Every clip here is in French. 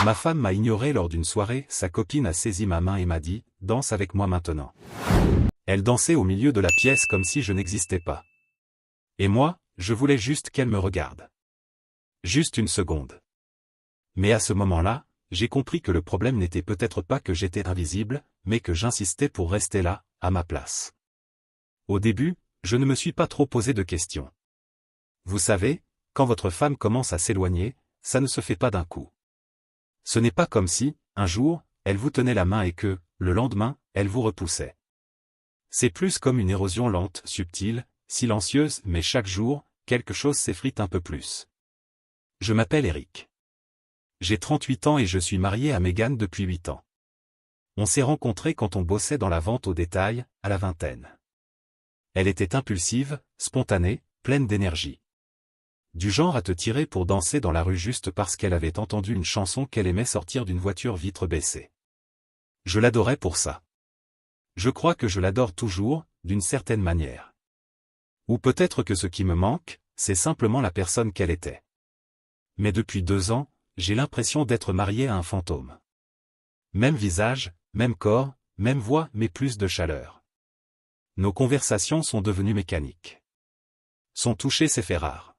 Ma femme m'a ignoré lors d'une soirée, sa copine a saisi ma main et m'a dit « Danse avec moi maintenant ». Elle dansait au milieu de la pièce comme si je n'existais pas. Et moi, je voulais juste qu'elle me regarde. Juste une seconde. Mais à ce moment-là, j'ai compris que le problème n'était peut-être pas que j'étais invisible, mais que j'insistais pour rester là, à ma place. Au début, je ne me suis pas trop posé de questions. Vous savez, quand votre femme commence à s'éloigner, ça ne se fait pas d'un coup. Ce n'est pas comme si, un jour, elle vous tenait la main et que, le lendemain, elle vous repoussait. C'est plus comme une érosion lente, subtile, silencieuse, mais chaque jour, quelque chose s'effrite un peu plus. Je m'appelle Eric. J'ai 38 ans et je suis marié à Megan depuis 8 ans. On s'est rencontrés quand on bossait dans la vente au détail, à la vingtaine. Elle était impulsive, spontanée, pleine d'énergie. Du genre à te tirer pour danser dans la rue juste parce qu'elle avait entendu une chanson qu'elle aimait sortir d'une voiture vitre baissée. Je l'adorais pour ça. Je crois que je l'adore toujours, d'une certaine manière. Ou peut-être que ce qui me manque, c'est simplement la personne qu'elle était. Mais depuis 2 ans, j'ai l'impression d'être marié à un fantôme. Même visage, même corps, même voix, mais plus de chaleur. Nos conversations sont devenues mécaniques. Son toucher s'est fait rare.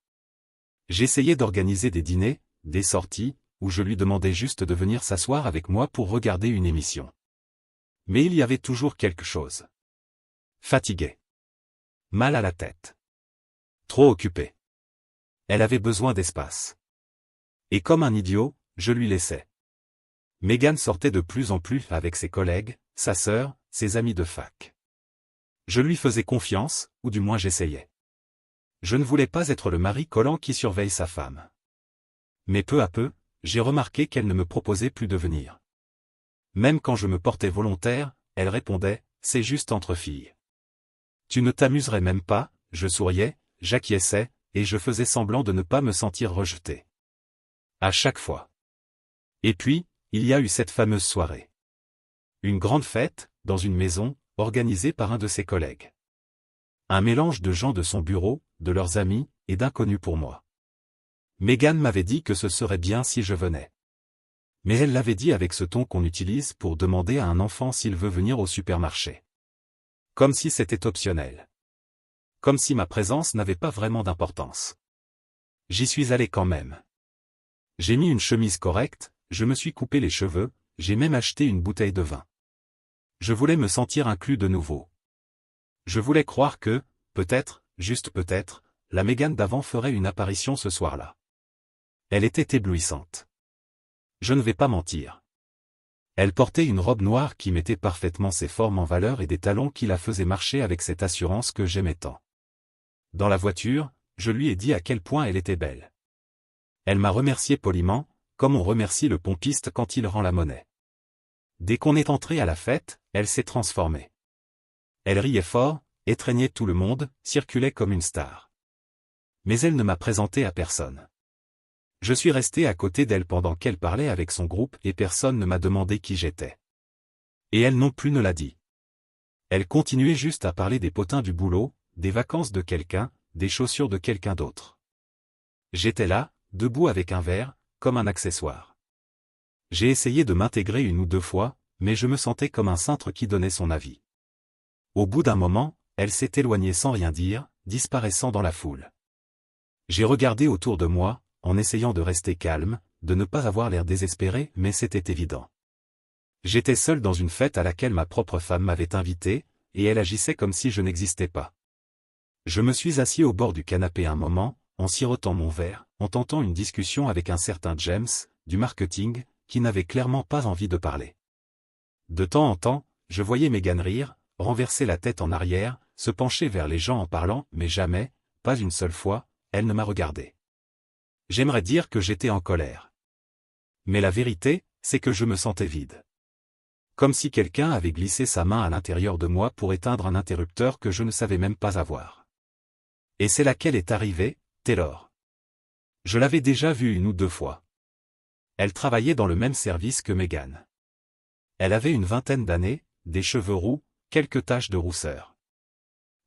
J'essayais d'organiser des dîners, des sorties, où je lui demandais juste de venir s'asseoir avec moi pour regarder une émission. Mais il y avait toujours quelque chose. Fatigué. Mal à la tête. Trop occupé. Elle avait besoin d'espace. Et comme un idiot, je lui laissais. Megan sortait de plus en plus avec ses collègues, sa sœur, ses amis de fac. Je lui faisais confiance, ou du moins j'essayais. Je ne voulais pas être le mari collant qui surveille sa femme. Mais peu à peu, j'ai remarqué qu'elle ne me proposait plus de venir. Même quand je me portais volontaire, elle répondait « C'est juste entre filles. Tu ne t'amuserais même pas », je souriais, j'acquiesçais, et je faisais semblant de ne pas me sentir rejeté. À chaque fois. Et puis, il y a eu cette fameuse soirée. Une grande fête, dans une maison, organisée par un de ses collègues. Un mélange de gens de son bureau, de leurs amis, et d'inconnus pour moi. Megan m'avait dit que ce serait bien si je venais. Mais elle l'avait dit avec ce ton qu'on utilise pour demander à un enfant s'il veut venir au supermarché. Comme si c'était optionnel. Comme si ma présence n'avait pas vraiment d'importance. J'y suis allé quand même. J'ai mis une chemise correcte, je me suis coupé les cheveux, j'ai même acheté une bouteille de vin. Je voulais me sentir inclus de nouveau. Je voulais croire que, peut-être, juste peut-être, la Megan d'avant ferait une apparition ce soir-là. Elle était éblouissante. Je ne vais pas mentir. Elle portait une robe noire qui mettait parfaitement ses formes en valeur et des talons qui la faisaient marcher avec cette assurance que j'aimais tant. Dans la voiture, je lui ai dit à quel point elle était belle. Elle m'a remercié poliment, comme on remercie le pompiste quand il rend la monnaie. Dès qu'on est entré à la fête, elle s'est transformée. Elle riait fort, étreignait tout le monde, circulait comme une star. Mais elle ne m'a présenté à personne. Je suis resté à côté d'elle pendant qu'elle parlait avec son groupe et personne ne m'a demandé qui j'étais. Et elle non plus ne l'a dit. Elle continuait juste à parler des potins du boulot, des vacances de quelqu'un, des chaussures de quelqu'un d'autre. J'étais là, debout avec un verre, comme un accessoire. J'ai essayé de m'intégrer 1 ou 2 fois, mais je me sentais comme un cintre qui donnait son avis. Au bout d'un moment, elle s'est éloignée sans rien dire, disparaissant dans la foule. J'ai regardé autour de moi, en essayant de rester calme, de ne pas avoir l'air désespéré, mais c'était évident. J'étais seul dans une fête à laquelle ma propre femme m'avait invité, et elle agissait comme si je n'existais pas. Je me suis assis au bord du canapé un moment, en sirotant mon verre, en tentant une discussion avec un certain James, du marketing, qui n'avait clairement pas envie de parler. De temps en temps, je voyais Megan rire, renverser la tête en arrière, se pencher vers les gens en parlant, mais jamais, pas une seule fois, elle ne m'a regardé. J'aimerais dire que j'étais en colère. Mais la vérité, c'est que je me sentais vide. Comme si quelqu'un avait glissé sa main à l'intérieur de moi pour éteindre un interrupteur que je ne savais même pas avoir. Et c'est là qu'elle est arrivée, Taylor. Je l'avais déjà vue 1 ou 2 fois. Elle travaillait dans le même service que Megan. Elle avait une vingtaine d'années, des cheveux roux, quelques taches de rousseur.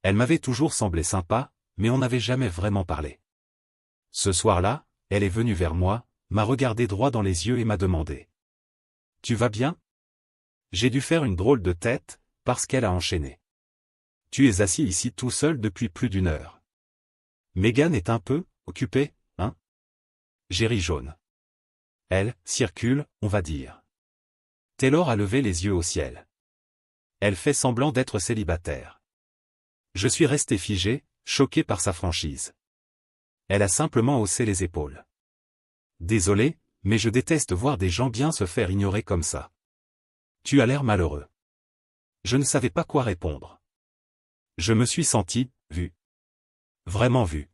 Elle m'avait toujours semblé sympa, mais on n'avait jamais vraiment parlé. Ce soir-là, elle est venue vers moi, m'a regardé droit dans les yeux et m'a demandé. « Tu vas bien ?» J'ai dû faire une drôle de tête, parce qu'elle a enchaîné. « Tu es assis ici tout seul depuis plus d'une heure. Megan est un peu occupée, hein ?» J'ai ri jaune. Elle circule, on va dire. Taylor a levé les yeux au ciel. Elle fait semblant d'être célibataire. Je suis resté figé, choqué par sa franchise. Elle a simplement haussé les épaules. Désolé, mais je déteste voir des gens bien se faire ignorer comme ça. Tu as l'air malheureux. Je ne savais pas quoi répondre. Je me suis senti vu. Vraiment vu.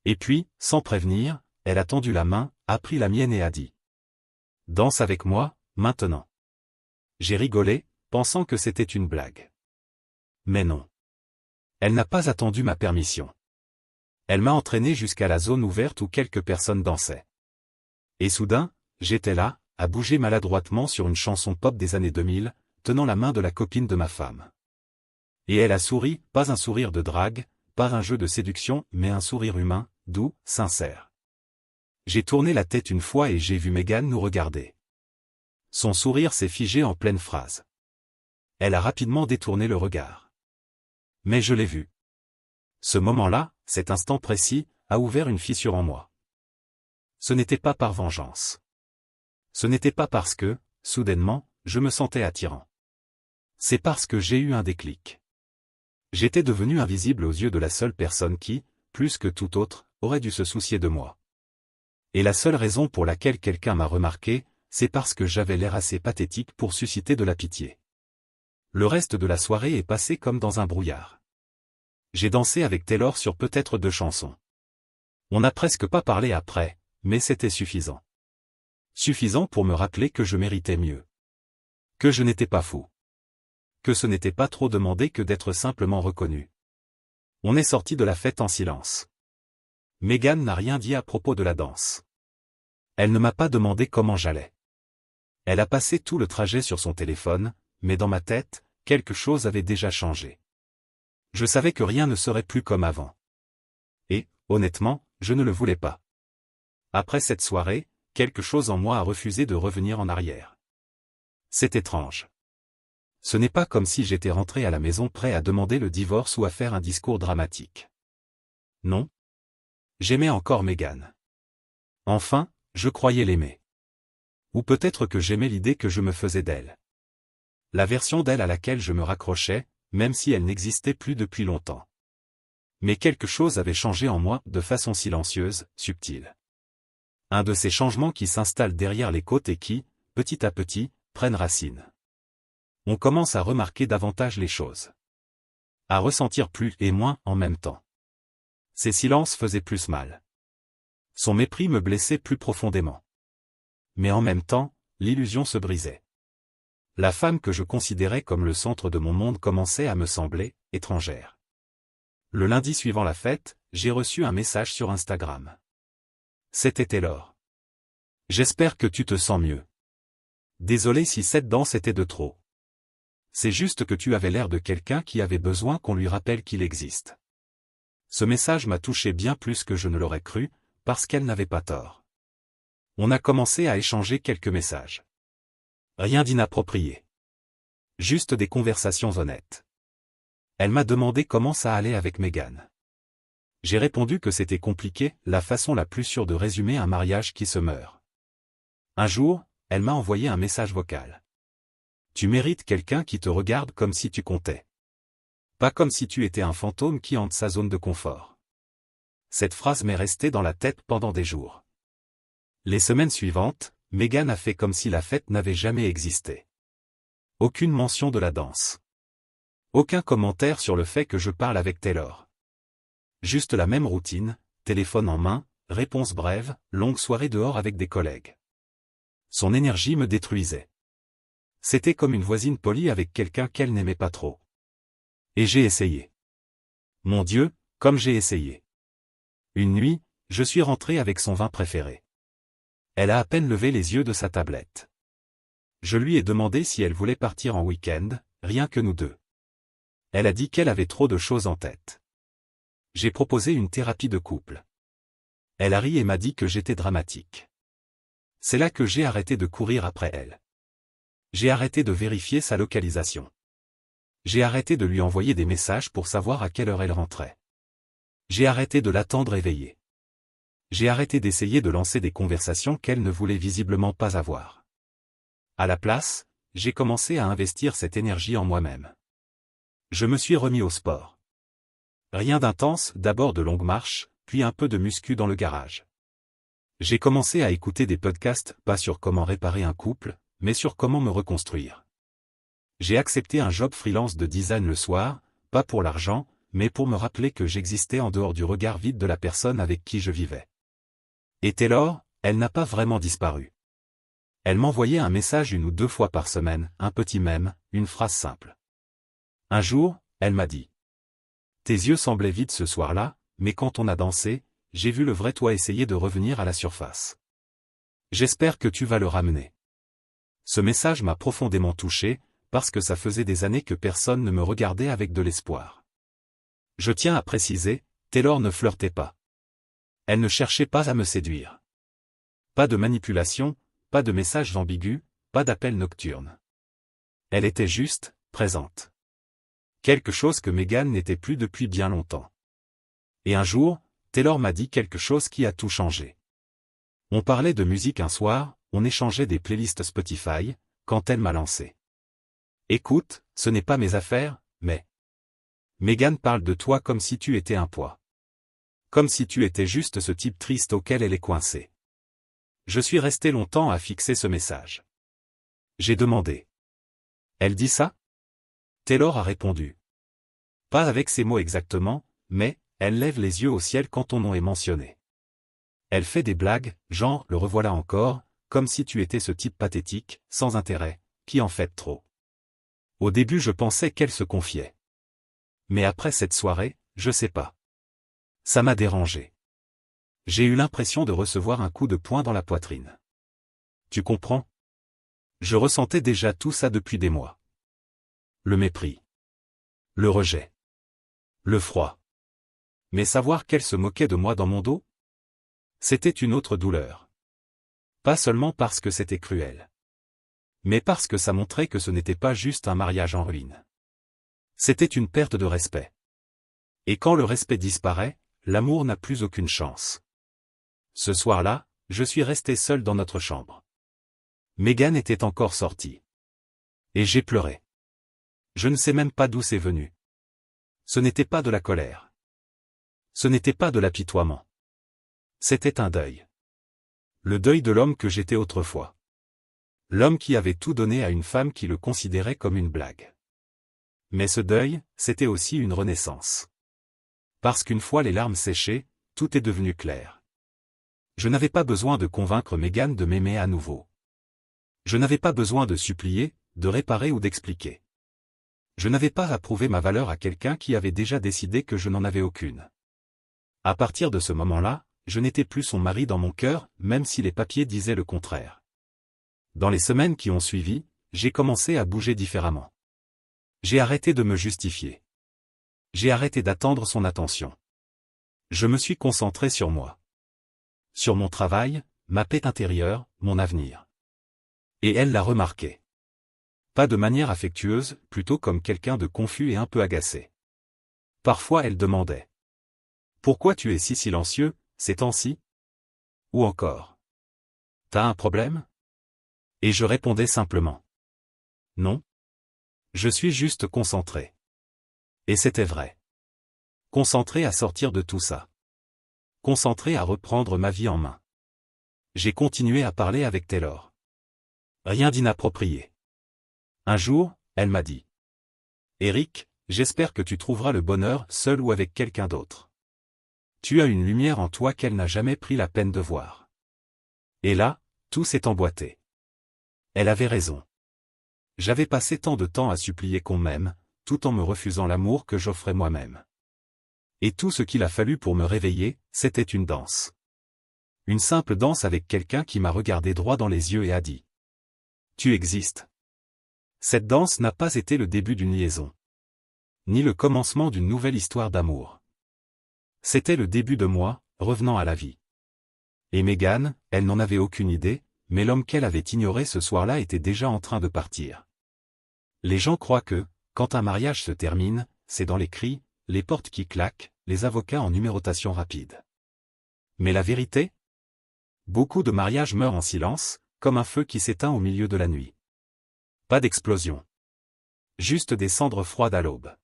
Et puis, sans prévenir, elle a tendu la main, a pris la mienne et a dit. Danse avec moi, maintenant. J'ai rigolé, pensant que c'était une blague. Mais non. Elle n'a pas attendu ma permission. Elle m'a entraîné jusqu'à la zone ouverte où quelques personnes dansaient. Et soudain, j'étais là, à bouger maladroitement sur une chanson pop des années 2000, tenant la main de la copine de ma femme. Et elle a souri, pas un sourire de drague, pas un jeu de séduction, mais un sourire humain, doux, sincère. J'ai tourné la tête une fois et j'ai vu Megan nous regarder. Son sourire s'est figé en pleine phrase. Elle a rapidement détourné le regard. Mais je l'ai vu. Ce moment-là, cet instant précis, a ouvert une fissure en moi. Ce n'était pas par vengeance. Ce n'était pas parce que, soudainement, je me sentais attirant. C'est parce que j'ai eu un déclic. J'étais devenu invisible aux yeux de la seule personne qui, plus que tout autre, aurait dû se soucier de moi. Et la seule raison pour laquelle quelqu'un m'a remarqué, c'est parce que j'avais l'air assez pathétique pour susciter de la pitié. Le reste de la soirée est passé comme dans un brouillard. J'ai dansé avec Taylor sur peut-être 2 chansons. On n'a presque pas parlé après, mais c'était suffisant. Suffisant pour me rappeler que je méritais mieux. Que je n'étais pas fou. Que ce n'était pas trop demandé que d'être simplement reconnu. On est sorti de la fête en silence. Megan n'a rien dit à propos de la danse. Elle ne m'a pas demandé comment j'allais. Elle a passé tout le trajet sur son téléphone, mais dans ma tête, quelque chose avait déjà changé. Je savais que rien ne serait plus comme avant. Et, honnêtement, je ne le voulais pas. Après cette soirée, quelque chose en moi a refusé de revenir en arrière. C'est étrange. Ce n'est pas comme si j'étais rentré à la maison prêt à demander le divorce ou à faire un discours dramatique. Non. J'aimais encore Megan. Enfin, je croyais l'aimer. Ou peut-être que j'aimais l'idée que je me faisais d'elle. La version d'elle à laquelle je me raccrochais, même si elle n'existait plus depuis longtemps. Mais quelque chose avait changé en moi, de façon silencieuse, subtile. Un de ces changements qui s'installent derrière les côtes et qui, petit à petit, prennent racine. On commence à remarquer davantage les choses. À ressentir plus et moins en même temps. Ses silences faisaient plus mal. Son mépris me blessait plus profondément. Mais en même temps, l'illusion se brisait. La femme que je considérais comme le centre de mon monde commençait à me sembler étrangère. Le lundi suivant la fête, j'ai reçu un message sur Instagram. C'était Taylor. J'espère que tu te sens mieux. Désolé si cette danse était de trop. C'est juste que tu avais l'air de quelqu'un qui avait besoin qu'on lui rappelle qu'il existe. Ce message m'a touché bien plus que je ne l'aurais cru, parce qu'elle n'avait pas tort. On a commencé à échanger quelques messages. Rien d'inapproprié. Juste des conversations honnêtes. Elle m'a demandé comment ça allait avec Megan. J'ai répondu que c'était compliqué, la façon la plus sûre de résumer un mariage qui se meurt. Un jour, elle m'a envoyé un message vocal. Tu mérites quelqu'un qui te regarde comme si tu comptais. Pas comme si tu étais un fantôme qui hante sa zone de confort. Cette phrase m'est restée dans la tête pendant des jours. Les semaines suivantes, Megan a fait comme si la fête n'avait jamais existé. Aucune mention de la danse. Aucun commentaire sur le fait que je parle avec Taylor. Juste la même routine, téléphone en main, réponse brève, longue soirée dehors avec des collègues. Son énergie me détruisait. C'était comme une voisine polie avec quelqu'un qu'elle n'aimait pas trop. Et j'ai essayé. Mon Dieu, comme j'ai essayé. Une nuit, je suis rentré avec son vin préféré. Elle a à peine levé les yeux de sa tablette. Je lui ai demandé si elle voulait partir en week-end, rien que nous deux. Elle a dit qu'elle avait trop de choses en tête. J'ai proposé une thérapie de couple. Elle a ri et m'a dit que j'étais dramatique. C'est là que j'ai arrêté de courir après elle. J'ai arrêté de vérifier sa localisation. J'ai arrêté de lui envoyer des messages pour savoir à quelle heure elle rentrait. J'ai arrêté de l'attendre éveillée. J'ai arrêté d'essayer de lancer des conversations qu'elle ne voulait visiblement pas avoir. À la place, j'ai commencé à investir cette énergie en moi-même. Je me suis remis au sport. Rien d'intense, d'abord de longues marches, puis un peu de muscu dans le garage. J'ai commencé à écouter des podcasts, pas sur comment réparer un couple, mais sur comment me reconstruire. J'ai accepté un job freelance de design le soir, pas pour l'argent, mais pour me rappeler que j'existais en dehors du regard vide de la personne avec qui je vivais. Et Taylor, elle n'a pas vraiment disparu. Elle m'envoyait un message 1 ou 2 fois par semaine, un petit mème, une phrase simple. Un jour, elle m'a dit. Tes yeux semblaient vides ce soir-là, mais quand on a dansé, j'ai vu le vrai toi essayer de revenir à la surface. J'espère que tu vas le ramener. Ce message m'a profondément touché, parce que ça faisait des années que personne ne me regardait avec de l'espoir. Je tiens à préciser, Taylor ne flirtait pas. Elle ne cherchait pas à me séduire. Pas de manipulation, pas de messages ambigus, pas d'appels nocturnes. Elle était juste, présente. Quelque chose que Megan n'était plus depuis bien longtemps. Et un jour, Taylor m'a dit quelque chose qui a tout changé. On parlait de musique un soir, on échangeait des playlists Spotify, quand elle m'a lancé. Écoute, ce n'est pas mes affaires, mais... Megan parle de toi comme si tu étais un poids. Comme si tu étais juste ce type triste auquel elle est coincée. Je suis resté longtemps à fixer ce message. J'ai demandé. Elle dit ça? Taylor a répondu. Pas avec ces mots exactement, mais, elle lève les yeux au ciel quand ton nom est mentionné. Elle fait des blagues, genre, le revoilà encore, comme si tu étais ce type pathétique, sans intérêt, qui en fait trop. Au début je pensais qu'elle se confiait. Mais après cette soirée, je sais pas. Ça m'a dérangé. J'ai eu l'impression de recevoir un coup de poing dans la poitrine. Tu comprends? Je ressentais déjà tout ça depuis des mois. Le mépris. Le rejet. Le froid. Mais savoir qu'elle se moquait de moi dans mon dos? C'était une autre douleur. Pas seulement parce que c'était cruel. Mais parce que ça montrait que ce n'était pas juste un mariage en ruine. C'était une perte de respect. Et quand le respect disparaît, l'amour n'a plus aucune chance. Ce soir-là, je suis resté seul dans notre chambre. Megan était encore sortie. Et j'ai pleuré. Je ne sais même pas d'où c'est venu. Ce n'était pas de la colère. Ce n'était pas de l'apitoiement. C'était un deuil. Le deuil de l'homme que j'étais autrefois. L'homme qui avait tout donné à une femme qui le considérait comme une blague. Mais ce deuil, c'était aussi une renaissance. Parce qu'une fois les larmes séchées, tout est devenu clair. Je n'avais pas besoin de convaincre Megan de m'aimer à nouveau. Je n'avais pas besoin de supplier, de réparer ou d'expliquer. Je n'avais pas à prouver ma valeur à quelqu'un qui avait déjà décidé que je n'en avais aucune. À partir de ce moment-là, je n'étais plus son mari dans mon cœur, même si les papiers disaient le contraire. Dans les semaines qui ont suivi, j'ai commencé à bouger différemment. J'ai arrêté de me justifier. J'ai arrêté d'attendre son attention. Je me suis concentré sur moi. Sur mon travail, ma paix intérieure, mon avenir. Et elle l'a remarqué. Pas de manière affectueuse, plutôt comme quelqu'un de confus et un peu agacé. Parfois elle demandait. Pourquoi tu es si silencieux, ces temps-ci? Ou encore. T'as un problème? Et je répondais simplement. Non. Je suis juste concentré. Et c'était vrai. Concentré à sortir de tout ça. Concentré à reprendre ma vie en main. J'ai continué à parler avec Taylor. Rien d'inapproprié. Un jour, elle m'a dit. Eric, j'espère que tu trouveras le bonheur seul ou avec quelqu'un d'autre. Tu as une lumière en toi qu'elle n'a jamais pris la peine de voir. Et là, tout s'est emboîté. Elle avait raison. J'avais passé tant de temps à supplier qu'on m'aime, tout en me refusant l'amour que j'offrais moi-même. Et tout ce qu'il a fallu pour me réveiller, c'était une danse. Une simple danse avec quelqu'un qui m'a regardé droit dans les yeux et a dit. Tu existes. Cette danse n'a pas été le début d'une liaison. Ni le commencement d'une nouvelle histoire d'amour. C'était le début de moi, revenant à la vie. Et Megan, elle n'en avait aucune idée, mais l'homme qu'elle avait ignoré ce soir-là était déjà en train de partir. Les gens croient que, quand un mariage se termine, c'est dans les cris, les portes qui claquent, les avocats en numérotation rapide. Mais la vérité? Beaucoup de mariages meurent en silence, comme un feu qui s'éteint au milieu de la nuit. Pas d'explosion. Juste des cendres froides à l'aube.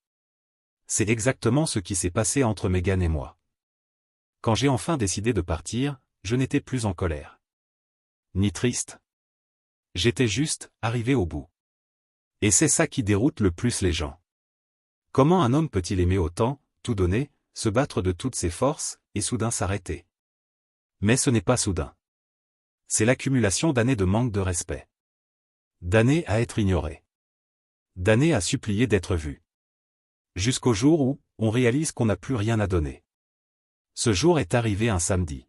C'est exactement ce qui s'est passé entre Megan et moi. Quand j'ai enfin décidé de partir, je n'étais plus en colère. Ni triste. J'étais juste arrivé au bout. Et c'est ça qui déroute le plus les gens. Comment un homme peut-il aimer autant, tout donner, se battre de toutes ses forces, et soudain s'arrêter? Mais ce n'est pas soudain. C'est l'accumulation d'années de manque de respect. D'années à être ignoré. D'années à supplier d'être vu. Jusqu'au jour où, on réalise qu'on n'a plus rien à donner. Ce jour est arrivé un samedi.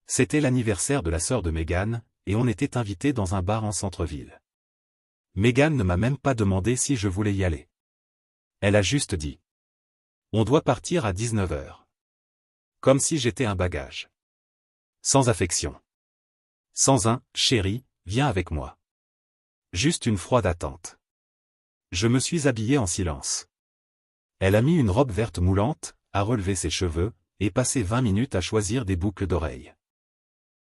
C'était l'anniversaire de la sœur de Megan, et on était invité dans un bar en centre-ville. Megan ne m'a même pas demandé si je voulais y aller. Elle a juste dit. On doit partir à 19 h. Comme si j'étais un bagage. Sans affection. Sans un « chéri, viens avec moi ». Juste une froide attente. Je me suis habillé en silence. Elle a mis une robe verte moulante, a relevé ses cheveux, et passé 20 minutes à choisir des boucles d'oreilles.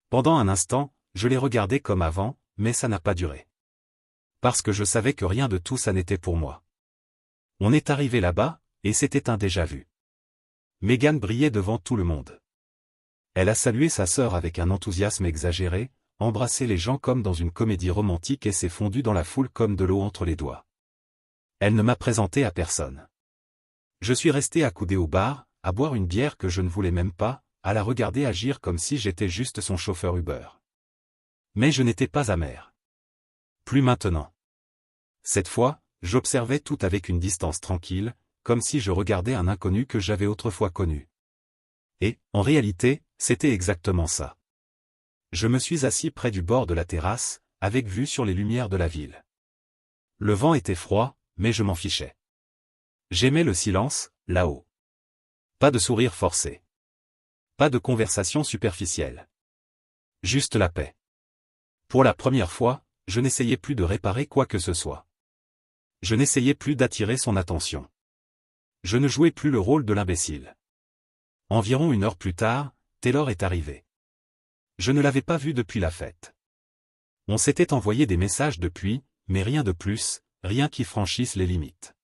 Pendant un instant, je l'ai regardée comme avant, mais ça n'a pas duré. Parce que je savais que rien de tout ça n'était pour moi. On est arrivé là-bas, et c'était un déjà-vu. Megan brillait devant tout le monde. Elle a salué sa sœur avec un enthousiasme exagéré, embrassé les gens comme dans une comédie romantique et s'est fondue dans la foule comme de l'eau entre les doigts. Elle ne m'a présenté à personne. Je suis resté accoudé au bar, à boire une bière que je ne voulais même pas, à la regarder agir comme si j'étais juste son chauffeur Uber. Mais je n'étais pas amer. Plus maintenant. Cette fois, j'observais tout avec une distance tranquille, comme si je regardais un inconnu que j'avais autrefois connu. Et, en réalité, c'était exactement ça. Je me suis assis près du bord de la terrasse, avec vue sur les lumières de la ville. Le vent était froid, mais je m'en fichais. J'aimais le silence, là-haut. Pas de sourire forcé. Pas de conversation superficielle. Juste la paix. Pour la première fois, je n'essayais plus de réparer quoi que ce soit. Je n'essayais plus d'attirer son attention. Je ne jouais plus le rôle de l'imbécile. Environ 1 heure plus tard, Taylor est arrivé. Je ne l'avais pas vu depuis la fête. On s'était envoyé des messages depuis, mais rien de plus, rien qui franchisse les limites.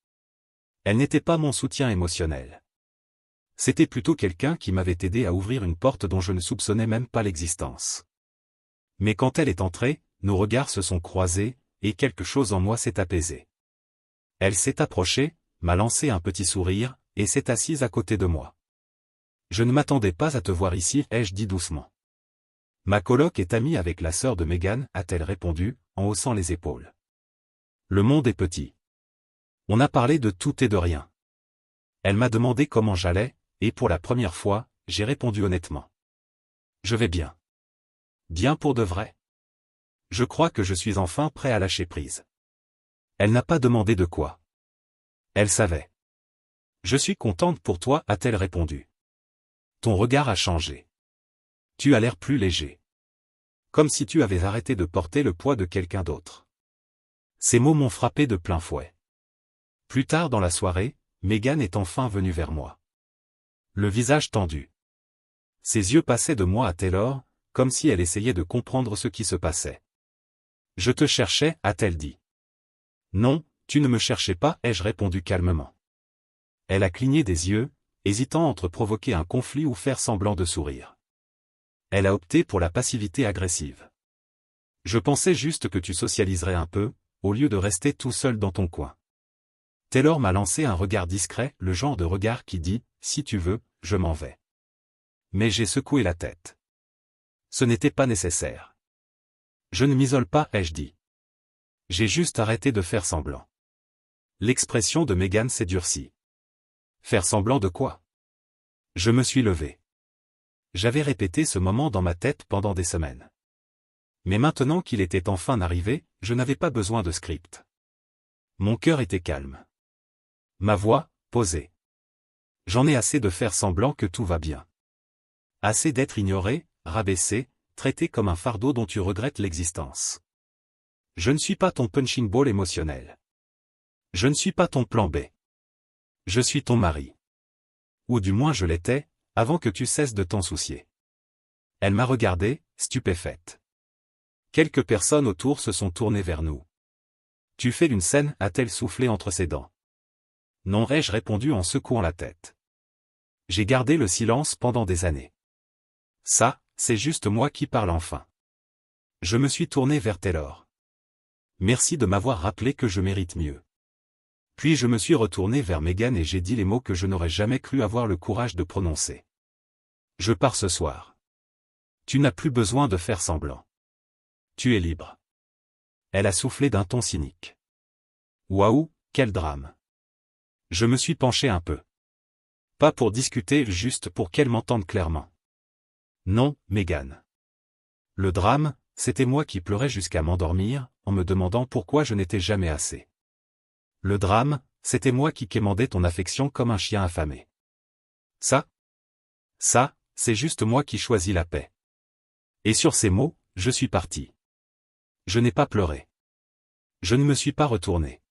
Elle n'était pas mon soutien émotionnel. C'était plutôt quelqu'un qui m'avait aidé à ouvrir une porte dont je ne soupçonnais même pas l'existence. Mais quand elle est entrée, nos regards se sont croisés, et quelque chose en moi s'est apaisé. Elle s'est approchée, m'a lancé un petit sourire, et s'est assise à côté de moi. Je ne m'attendais pas à te voir ici, ai-je dit doucement. Ma coloc est amie avec la sœur de Megan, a-t-elle répondu, en haussant les épaules. Le monde est petit. On a parlé de tout et de rien. Elle m'a demandé comment j'allais, et pour la première fois, j'ai répondu honnêtement. Je vais bien. Bien pour de vrai. Je crois que je suis enfin prêt à lâcher prise. Elle n'a pas demandé de quoi. Elle savait. Je suis contente pour toi, a-t-elle répondu. Ton regard a changé. Tu as l'air plus léger. Comme si tu avais arrêté de porter le poids de quelqu'un d'autre. Ces mots m'ont frappé de plein fouet. Plus tard dans la soirée, Megan est enfin venue vers moi. Le visage tendu. Ses yeux passaient de moi à Taylor, comme si elle essayait de comprendre ce qui se passait. Je te cherchais, a-t-elle dit. Non, tu ne me cherchais pas, ai-je répondu calmement. Elle a cligné des yeux, hésitant entre provoquer un conflit ou faire semblant de sourire. Elle a opté pour la passivité agressive. Je pensais juste que tu socialiserais un peu, au lieu de rester tout seul dans ton coin. Taylor m'a lancé un regard discret, le genre de regard qui dit, si tu veux, je m'en vais. Mais j'ai secoué la tête. Ce n'était pas nécessaire. Je ne m'isole pas, ai-je dit. J'ai juste arrêté de faire semblant. L'expression de Megan s'est durcie. Faire semblant de quoi? Je me suis levé. J'avais répété ce moment dans ma tête pendant des semaines. Mais maintenant qu'il était enfin arrivé, je n'avais pas besoin de script. Mon cœur était calme. Ma voix, posée. J'en ai assez de faire semblant que tout va bien. Assez d'être ignoré, rabaissé, traité comme un fardeau dont tu regrettes l'existence. Je ne suis pas ton punching ball émotionnel. Je ne suis pas ton plan B. Je suis ton mari. Ou du moins je l'étais, avant que tu cesses de t'en soucier. Elle m'a regardé, stupéfaite. Quelques personnes autour se sont tournées vers nous. Tu fais une scène, a-t-elle soufflé entre ses dents. Non, ai-je répondu en secouant la tête. J'ai gardé le silence pendant des années. Ça, c'est juste moi qui parle enfin. Je me suis tourné vers Taylor. Merci de m'avoir rappelé que je mérite mieux. Puis je me suis retourné vers Megan et j'ai dit les mots que je n'aurais jamais cru avoir le courage de prononcer. Je pars ce soir. Tu n'as plus besoin de faire semblant. Tu es libre. Elle a soufflé d'un ton cynique. Waouh, quel drame. Je me suis penché un peu. Pas pour discuter, juste pour qu'elle m'entende clairement. Non, Megan. Le drame, c'était moi qui pleurais jusqu'à m'endormir, en me demandant pourquoi je n'étais jamais assez. Le drame, c'était moi qui quémandais ton affection comme un chien affamé. Ça, c'est juste moi qui choisis la paix. Et sur ces mots, je suis parti. Je n'ai pas pleuré. Je ne me suis pas retourné.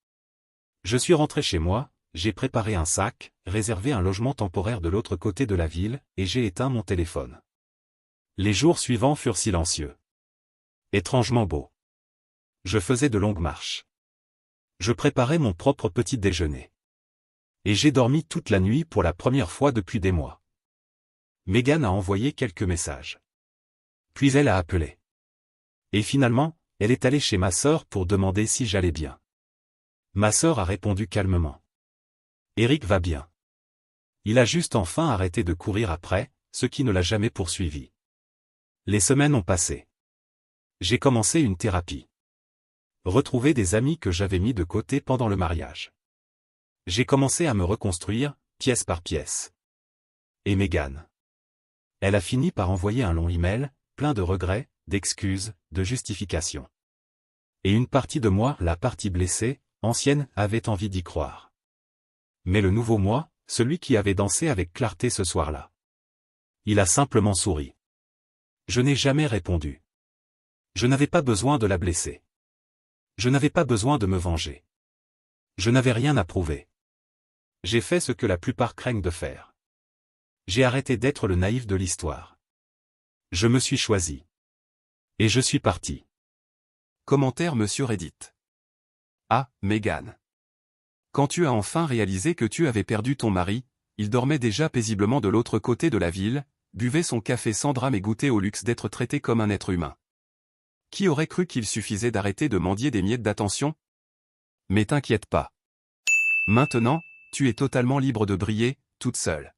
Je suis rentré chez moi, j'ai préparé un sac, réservé un logement temporaire de l'autre côté de la ville, et j'ai éteint mon téléphone. Les jours suivants furent silencieux. Étrangement beaux. Je faisais de longues marches. Je préparais mon propre petit déjeuner. Et j'ai dormi toute la nuit pour la première fois depuis des mois. Megan a envoyé quelques messages. Puis elle a appelé. Et finalement, elle est allée chez ma sœur pour demander si j'allais bien. Ma sœur a répondu calmement. Eric va bien. Il a juste enfin arrêté de courir après, ce qui ne l'a jamais poursuivi. Les semaines ont passé. J'ai commencé une thérapie. Retrouver des amis que j'avais mis de côté pendant le mariage. J'ai commencé à me reconstruire, pièce par pièce. Et Megan. Elle a fini par envoyer un long email, plein de regrets, d'excuses, de justifications. Et une partie de moi, la partie blessée, ancienne, avait envie d'y croire. Mais le nouveau moi, celui qui avait dansé avec clarté ce soir-là. Il a simplement souri. Je n'ai jamais répondu. Je n'avais pas besoin de la blesser. Je n'avais pas besoin de me venger. Je n'avais rien à prouver. J'ai fait ce que la plupart craignent de faire. J'ai arrêté d'être le naïf de l'histoire. Je me suis choisi. Et je suis parti. Commentaire Monsieur Reddit. Ah, Megan. Quand tu as enfin réalisé que tu avais perdu ton mari, il dormait déjà paisiblement de l'autre côté de la ville, buvait son café sans drame et goûtait au luxe d'être traité comme un être humain. Qui aurait cru qu'il suffisait d'arrêter de mendier des miettes d'attention? Mais t'inquiète pas. Maintenant, tu es totalement libre de briller, toute seule.